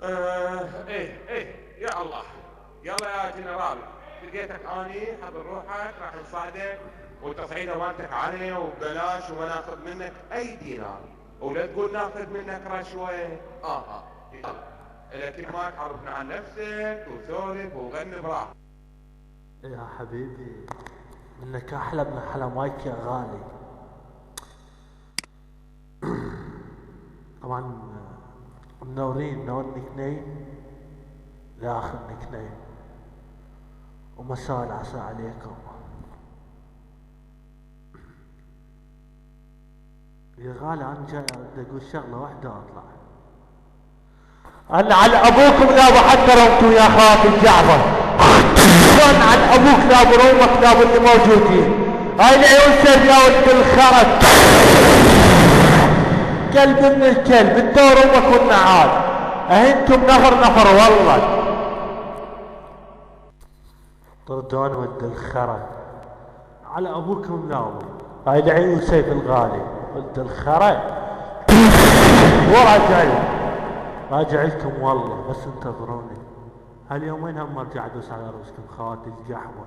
ايه يا الله. يلا يا جنرال، لقيتك اني حضر روحك راح نصعدك والتصعيده مالتك علي وببلاش وما ناخذ منك اي دينار، ولا تقول ناخذ منك رشوه. يلا لك ما تعرفنا عن نفسك وسولف وغني براحتك. يا حبيبي انك احلى من حلمايك يا غالي. طبعا منورين نور نكنين لاخر نكنين، ومساء العسى عليكم. يا غالي انا جاي اريد اقول شغله واحده واطلع. انا على ابوكم لا بحتروا انتو يا خالتي جعفر، شلون على ابوك لا برومك لا اللي موجودين. هاي العيون سيف يا ولد الخرج، كلب من الكلب انت ورومك والنعال، انتم نفر والله. طردون ولد الخرج على ابوكم لا ابو. هاي العيون سيف الغالي ولد الخرج راجع لكم والله، بس انتظروني هاليومين هم ارجع ادوس على رؤوسكم خواتي القحوه.